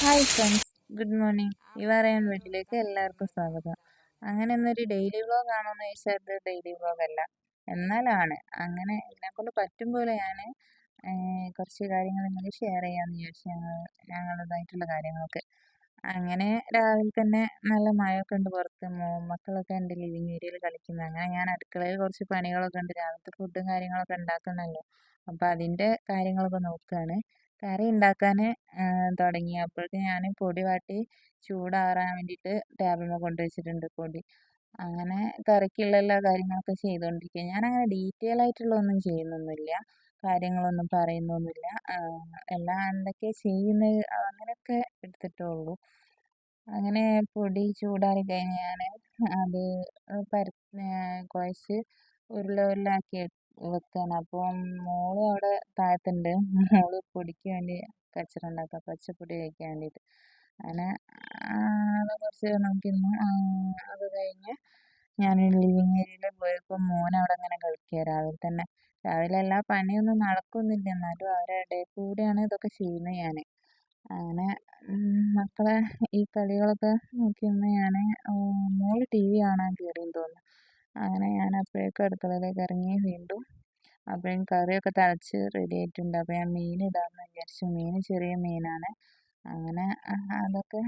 Hi friends, good morning. ഇവറയാൻ വീട്ടിലേക്ക് എല്ലാവർക്കും സ്വാഗതം. അങ്ങനെ ഇന്നൊരു ഡെയിലി വ്ളോഗ് ആണോ എന്ന് ചോദിച്ചാൽ അത് ഡെയിലി വ്ളോഗ് അല്ല. എന്നാലാണ് അങ്ങനെ എന്നെക്കൊണ്ട് പറ്റും പോലെ ഞാൻ കുറച്ച് കാര്യങ്ങൾ നിങ്ങൾ ഷെയർ ചെയ്യാമെന്ന് ചോദിച്ചു ഞങ്ങളുടേതായിട്ടുള്ള കാര്യങ്ങളൊക്കെ. അങ്ങനെ രാവിലെ തന്നെ നല്ല മഴയൊക്കെ ഉണ്ട് പുറത്ത്. മക്കളൊക്കെ ഉണ്ട് ലിവിങ് ഏരിയയിൽ കളിക്കുന്നത്. അങ്ങനെ ഞാൻ അടുക്കളയിൽ കുറച്ച് പണികളൊക്കെ ഉണ്ട്. രാവിലത്തെ ഫുഡും കാര്യങ്ങളൊക്കെ ഉണ്ടാക്കണമല്ലോ. അപ്പോൾ അതിൻ്റെ കാര്യങ്ങളൊക്കെ നോക്കുകയാണ്. കറി ഉണ്ടാക്കാൻ തുടങ്ങിയപ്പോഴേക്കും ഞാൻ പൊടി വാട്ടി ചൂടാറാൻ വേണ്ടിയിട്ട് ടേബിളിൽ കൊണ്ടുവച്ചിട്ടുണ്ട് പൊടി. അങ്ങനെ കറിക്കുള്ള എല്ലാ കാര്യങ്ങളൊക്കെ ചെയ്തുകൊണ്ടിരിക്കുക. ഞാനങ്ങനെ ഡീറ്റെയിൽ ആയിട്ടുള്ളതൊന്നും ചെയ്യുന്നൊന്നുമില്ല, കാര്യങ്ങളൊന്നും പറയുന്നൊന്നുമില്ല. എല്ലാം എന്തൊക്കെയാണ് ചെയ്യുന്നത് അങ്ങനെയൊക്കെ എടുത്തിട്ടേ ഉള്ളൂ. അങ്ങനെ പൊടി ചൂടാറി കഴിഞ്ഞ് ഞാൻ അത് കുഴച്ച് ഉരുള വെക്കാണ്. അപ്പം മോള് അവിടെ താഴത്തുണ്ട്. മോള് പൊടിക്ക് വേണ്ടി കച്ചറ ഉണ്ടാക്കുക, പച്ചപ്പൊടി കഴിക്കാൻ വേണ്ടിയിട്ട്. അങ്ങനെ അത് കുറച്ച് നോക്കിയിരുന്നു. അത് കഴിഞ്ഞ് ഞാൻ ലിവിങ് ഏരിയയിൽ പോയപ്പോൾ മോൻ അവിടെ ഇങ്ങനെ കളിക്കുക രാവിലെ തന്നെ. രാവിലെ എല്ലാ പണിയൊന്നും നടക്കുന്നില്ല, എന്നാലും അവരുടെ ഇടയിൽ കൂടെയാണ് ഇതൊക്കെ ചെയ്യുന്നത് ഞാൻ. അങ്ങനെ മക്കളെ ഈ കളികളൊക്കെ നോക്കിയിരുന്ന് ഞാൻ മോള് ടി വി കാണാൻ കയറിയെന്ന് തോന്നുന്നു. അങ്ങനെ ഞാൻ അപ്പോഴേക്കും അടുക്കളയിലേക്ക് ഇറങ്ങി വീണ്ടും. അപ്പോഴും കറിയൊക്കെ തിളച്ച് റെഡി ആയിട്ടുണ്ട്. അപ്പോൾ ഞാൻ മീൻ ഇടാമെന്ന് വിചാരിച്ചു. മീൻ ചെറിയ മീനാണ്. അങ്ങനെ അതൊക്കെ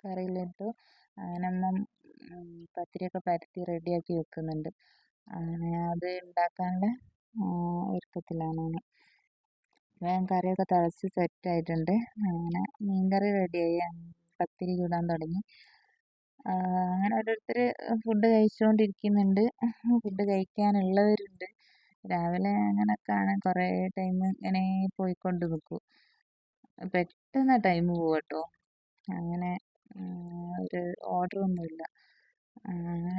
കറിയിലിട്ടു. അങ്ങനെ അമ്മ പത്തിരിയൊക്കെ പരത്തി റെഡിയാക്കി വെക്കുന്നുണ്ട്. അങ്ങനെ അത് ഉണ്ടാക്കാനുള്ള ഒരുക്കത്തിലാണ് ഞാൻ. വേഗം കറിയൊക്കെ തിളച്ച് സെറ്റായിട്ടുണ്ട്. അങ്ങനെ മീൻ കറി റെഡിയായി. പത്തിരി ചുടാൻ തുടങ്ങി. അങ്ങനെ ഓരോരുത്തർ ഫുഡ് കഴിച്ചുകൊണ്ടിരിക്കുന്നുണ്ട്. ഫുഡ് കഴിക്കാനുള്ളവരുണ്ട്. രാവിലെ അങ്ങനെയൊക്കെയാണ് കുറേ ടൈം ഇങ്ങനെ പോയിക്കൊണ്ട് നിൽക്കും. പെട്ടെന്ന് ടൈം പോവും കേട്ടോ. അങ്ങനെ ഒരു ഓർഡറൊന്നുമില്ല.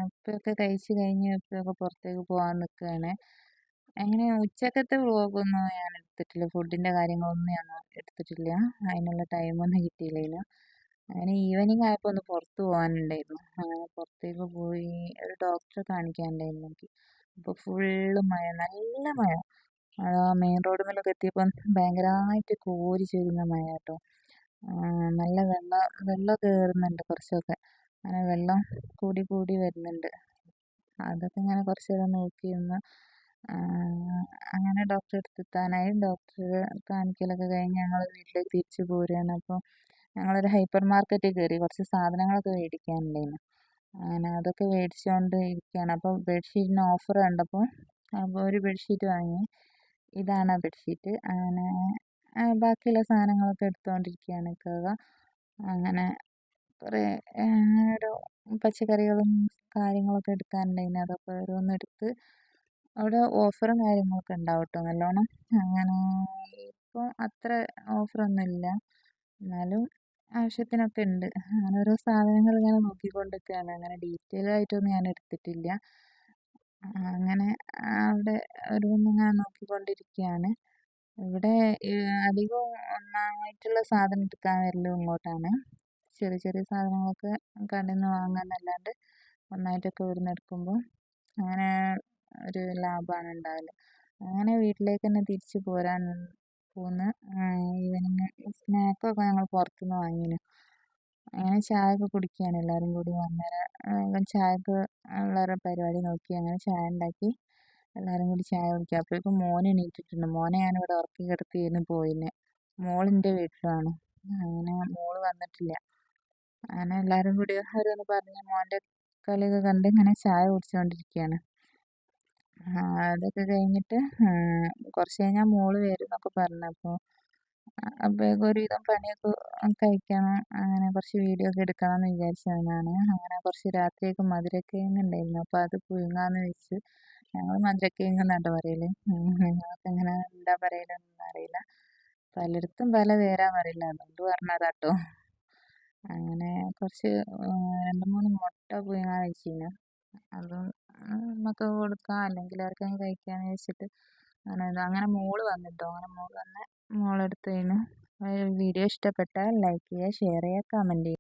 ഉപ്പയൊക്കെ കഴിച്ച് കഴിഞ്ഞ് ഉപ്പയൊക്കെ പുറത്തേക്ക് പോകാൻ നിൽക്കുകയാണ്. അങ്ങനെ ഉച്ചക്കത്തെ വ്ളോഗൊന്നും ഞാൻ എടുത്തിട്ടില്ല. ഫുഡിൻ്റെ കാര്യങ്ങളൊന്നും ഞാൻ എടുത്തിട്ടില്ല. അതിനുള്ള ടൈമൊന്നും കിട്ടിയില്ല. അങ്ങനെ ഈവനിങ് ആയപ്പോൾ ഒന്ന് പുറത്ത് പോകാനുണ്ടായിരുന്നു. അങ്ങനെ പുറത്തേക്ക് പോയി ഒരു ഡോക്ടറെ കാണിക്കാനുണ്ടായിരുന്നു എനിക്ക്. അപ്പോൾ ഫുള്ള് മഴ, നല്ല മഴ. മെയിൻ റോഡുമേലൊക്കെ എത്തിയപ്പം ഭയങ്കരമായിട്ട് കോരി ചൊരിയുന്ന മഴ കേട്ടോ. നല്ല വെള്ളം കയറുന്നുണ്ട് കുറച്ചൊക്കെ. അങ്ങനെ വെള്ളം കൂടി കൂടി വരുന്നുണ്ട്. അതൊക്കെ ഇങ്ങനെ കുറച്ച് നേരം നോക്കിയിരുന്ന് അങ്ങനെ ഡോക്ടറെ അടുത്തെത്താനായി. ഡോക്ടറെ കാണിക്കലൊക്കെ കഴിഞ്ഞ് ഞങ്ങൾ വീട്ടിലേക്ക് തിരിച്ച് പോരുകയാണ്. അപ്പോൾ ഞങ്ങളൊരു ഹൈപ്പർ മാർക്കറ്റിൽ കയറി കുറച്ച് സാധനങ്ങളൊക്കെ മേടിക്കാനുണ്ടായിരുന്നു. അങ്ങനെ അതൊക്കെ മേടിച്ചുകൊണ്ട് ഇരിക്കുകയാണ്. അപ്പോൾ ബെഡ്ഷീറ്റിന് ഓഫർ കണ്ടപ്പോൾ ഒരു ബെഡ്ഷീറ്റ് വാങ്ങി. ഇതാണ് ആ ബെഡ്ഷീറ്റ്. അങ്ങനെ ബാക്കിയുള്ള സാധനങ്ങളൊക്കെ എടുത്തുകൊണ്ടിരിക്കുകയാണ് ഇക്കാക്ക. അങ്ങനെ കുറേ ഒരു പച്ചക്കറികളും കാര്യങ്ങളൊക്കെ എടുക്കാനുണ്ടായിരുന്നു. അതൊക്കെ ഓരോന്നെടുത്ത്. അവിടെ ഓഫറും കാര്യങ്ങളൊക്കെ ഉണ്ടാവും കേട്ടോ നല്ലോണം. അങ്ങനെ ഇപ്പോൾ അത്ര ഓഫറൊന്നുമില്ല, എന്നാലും ആവശ്യത്തിനൊക്കെ ഉണ്ട്. അങ്ങനെ ഓരോ സാധനങ്ങൾ ഇങ്ങനെ നോക്കിക്കൊണ്ടിരിക്കുകയാണ്. അങ്ങനെ ഡീറ്റെയിൽ ആയിട്ടൊന്നും ഞാൻ എടുത്തിട്ടില്ല. അങ്ങനെ അവിടെ ഓരോന്നിങ്ങനെ നോക്കിക്കൊണ്ടിരിക്കുകയാണ്. ഇവിടെ അധികവും ഒന്നായിട്ടുള്ള സാധനം എടുക്കാൻ വരലും ഇങ്ങോട്ടാണ്. ചെറിയ ചെറിയ സാധനങ്ങളൊക്കെ കടയിൽ നിന്ന് വാങ്ങാന്നല്ലാണ്ട് ഒന്നായിട്ടൊക്കെ ഇവിടുന്ന് എടുക്കുമ്പോൾ അങ്ങനെ ഒരു ലാഭമാണ് ഉണ്ടാവല്. അങ്ങനെ വീട്ടിലേക്ക് തന്നെ തിരിച്ച് പോരാൻ പോന്ന്. ഈവനിങ് സ്നാക്കൊക്കെ ഞങ്ങൾ പുറത്തുനിന്ന് വാങ്ങിന്. അങ്ങനെ ചായ ഒക്കെ കുടിക്കുകയാണ് എല്ലാവരും കൂടി വന്നേരം. ചായക്ക് ഉള്ള പരിപാടി നോക്കി അങ്ങനെ ചായ ഉണ്ടാക്കി എല്ലാവരും കൂടി ചായ കുടിക്കുക. അപ്പോഴേക്കും മോൻ എണീറ്റിട്ടുണ്ട്. മോനെ ഞാനിവിടെ ഉറക്കി കിടത്തിയിരുന്നു പോയിന്. മോളിൻ്റെ വീട്ടിലാണ്. അങ്ങനെ മോള് വന്നിട്ടില്ല. അങ്ങനെ എല്ലാവരും കൂടി ഓരോന്ന് പറഞ്ഞ് മോൻ്റെ കളിയൊക്കെ കണ്ട് ഇങ്ങനെ ചായ കുടിച്ചുകൊണ്ടിരിക്കുകയാണ്. അതൊക്കെ കഴിഞ്ഞിട്ട് കുറച്ച് കഴിഞ്ഞാൽ മോള് വരും എന്നൊക്കെ പറഞ്ഞു. അപ്പോഴേക്കും ഒരുവിധം പണിയൊക്കെ കഴിക്കണം. അങ്ങനെ കുറച്ച് വീഡിയോ ഒക്കെ എടുക്കണം എന്ന് വിചാരിച്ചതാണ് ഞാൻ. അങ്ങനെ കുറച്ച് രാത്രിയൊക്കെ മധുരക്കിഴങ്ങ് ഉണ്ടായിരുന്നു. അപ്പോൾ അത് പുഴുങ്ങാമെന്ന് വെച്ച്. ഞങ്ങൾ മധുരക്കിഴങ്ങ് എന്നാട്ടോ പറയൽ. നിങ്ങൾക്ക് എങ്ങനെ എന്താ പറയലെന്നൊന്നും അറിയില്ല. പലയിടത്തും പല പേരാ പറയില്ല, അതുകൊണ്ട് പറഞ്ഞതാട്ടോ. അങ്ങനെ കുറച്ച് 2-3 മുട്ട പുഴുങ്ങാൻ വെച്ചിന്. അതും നമുക്ക് കൊടുക്കാം, അല്ലെങ്കിൽ ആർക്കെങ്കിലും കഴിക്കാമെന്ന് വെച്ചിട്ട് അങ്ങനെ മോള് വന്നിട്ടോ. അങ്ങനെ മോള് വന്ന് മോളെടുത്ത് കഴിഞ്ഞു. വീഡിയോ ഇഷ്ടപ്പെട്ടാൽ ലൈക്ക് ചെയ്യുക, ഷെയർ ചെയ്യുക, കമൻറ്റ് ചെയ്യുക.